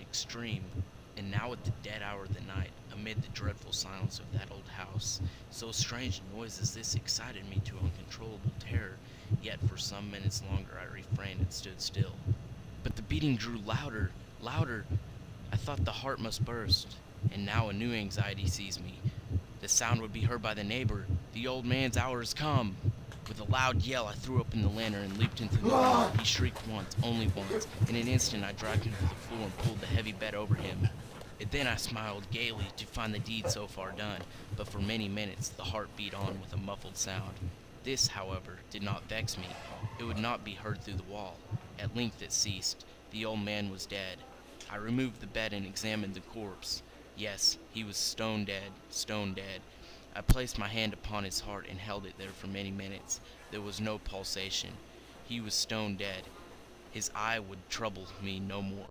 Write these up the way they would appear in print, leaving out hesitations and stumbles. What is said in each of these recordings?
extreme. And now at the dead hour of the night, amid the dreadful silence of that old house, so strange a noise as this excited me to uncontrollable terror, yet for some minutes longer I refrained and stood still. But the beating grew louder, louder. I thought the heart must burst, and now a new anxiety seized me. The sound would be heard by the neighbor. The old man's hour has come. With a loud yell, I threw open the lantern and leaped into the room. He shrieked once, only once. In an instant, I dragged him to the floor and pulled the heavy bed over him. And then I smiled gaily to find the deed so far done, but for many minutes the heart beat on with a muffled sound. This, however, did not vex me. It would not be heard through the wall. At length it ceased. The old man was dead. I removed the bed and examined the corpse. Yes, he was stone dead, stone dead. I placed my hand upon his heart and held it there for many minutes. There was no pulsation. He was stone dead. His eye would trouble me no more.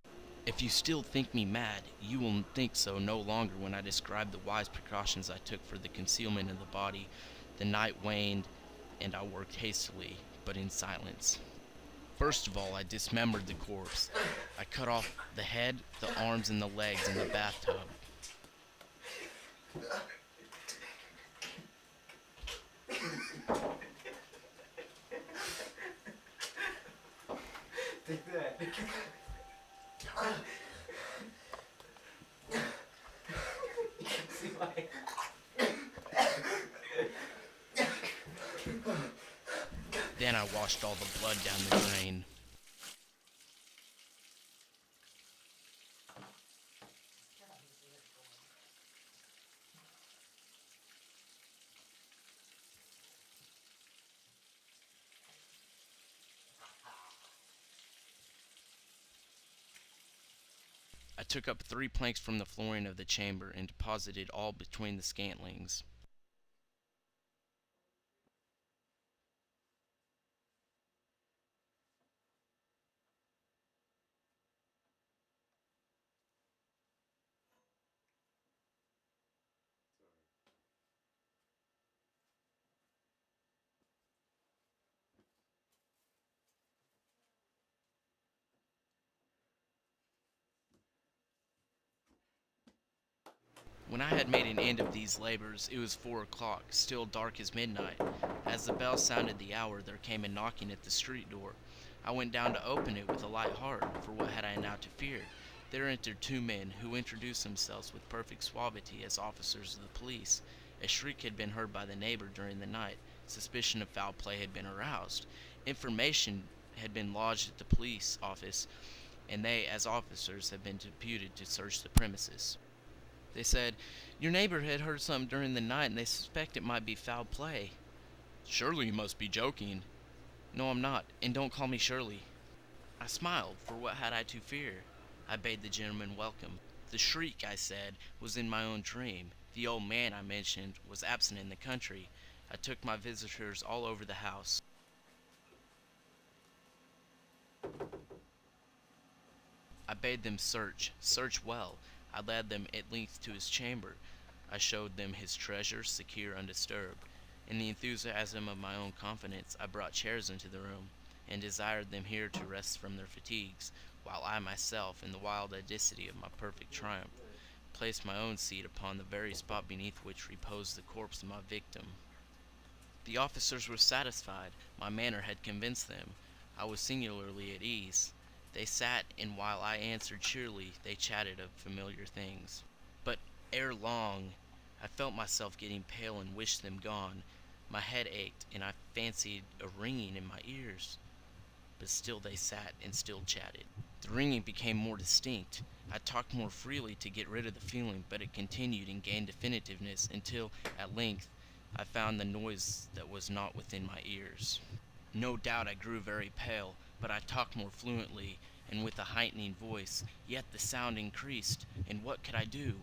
If you still think me mad, you will think so no longer when I describe the wise precautions I took for the concealment of the body. The night waned, and I worked hastily, but in silence. First of all, I dismembered the corpse. I cut off the head, the arms, and the legs in the bathtub. Take that. See why? Then I washed all the blood down the drain. I took up 3 planks from the flooring of the chamber and deposited all between the scantlings. When I had made an end of these labors, it was 4 o'clock, still dark as midnight. As the bell sounded the hour, there came a knocking at the street door. I went down to open it with a light heart, for what had I now to fear? There entered 2 men, who introduced themselves with perfect suavity as officers of the police. A shriek had been heard by the neighbor during the night. Suspicion of foul play had been aroused. Information had been lodged at the police office, and they, as officers, had been deputed to search the premises. They said, "Your neighbor had heard something during the night, and they suspect it might be foul play." "Surely you must be joking." "No, I'm not, and don't call me Shirley." I smiled, for what had I to fear? I bade the gentleman welcome. The shriek, I said, was in my own dream. The old man, I mentioned, was absent in the country. I took my visitors all over the house. I bade them search well. I led them at length to his chamber. I showed them his treasure, secure, undisturbed. In the enthusiasm of my own confidence, I brought chairs into the room, and desired them here to rest from their fatigues, while I myself, in the wild audacity of my perfect triumph, placed my own seat upon the very spot beneath which reposed the corpse of my victim. The officers were satisfied. My manner had convinced them. I was singularly at ease. They sat, and while I answered cheerily, they chatted of familiar things. But ere long, I felt myself getting pale and wished them gone. My head ached, and I fancied a ringing in my ears. But still they sat and still chatted. The ringing became more distinct. I talked more freely to get rid of the feeling, but it continued and gained definitiveness until, at length, I found the noise that was not within my ears. No doubt I grew very pale, but I talked more fluently and with a heightening voice, yet the sound increased, and what could I do?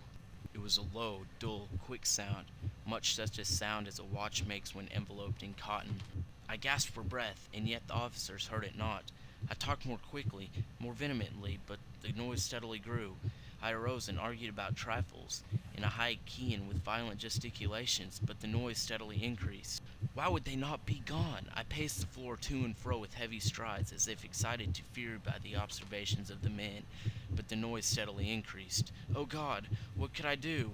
It was a low, dull, quick sound, much such a sound as a watch makes when enveloped in cotton. I gasped for breath, and yet the officers heard it not. I talked more quickly, more vehemently, but the noise steadily grew. I arose and argued about trifles, in a high key and with violent gesticulations, but the noise steadily increased. Why would they not be gone? I paced the floor to and fro with heavy strides, as if excited to fury by the observations of the men, but the noise steadily increased. Oh God, what could I do?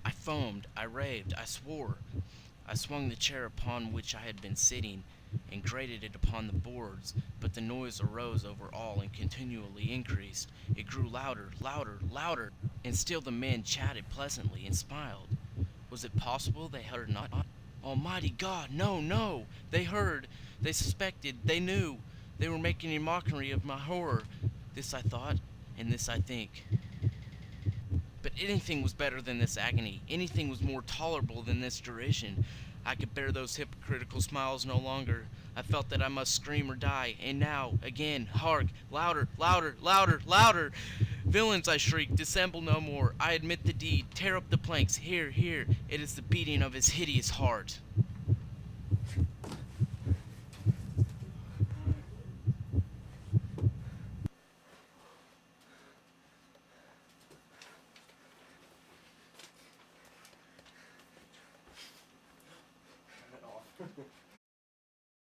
I foamed, I raved, I swore. I swung the chair upon which I had been sitting, and grated it upon the boards, but the noise arose over all and continually increased. It grew louder, louder, louder, and still the men chatted pleasantly and smiled. Was it possible they heard not? Almighty God, no, no! They heard, they suspected, they knew. They were making a mockery of my horror. This I thought, and this I think. But anything was better than this agony. Anything was more tolerable than this derision. I could bear those hypocritical smiles no longer. I felt that I must scream or die. And now, again, hark! Louder, louder, louder, louder! Villains, I shrieked, dissemble no more. I admit the deed. Tear up the planks. Here, here. It is the beating of his hideous heart. Turn it off.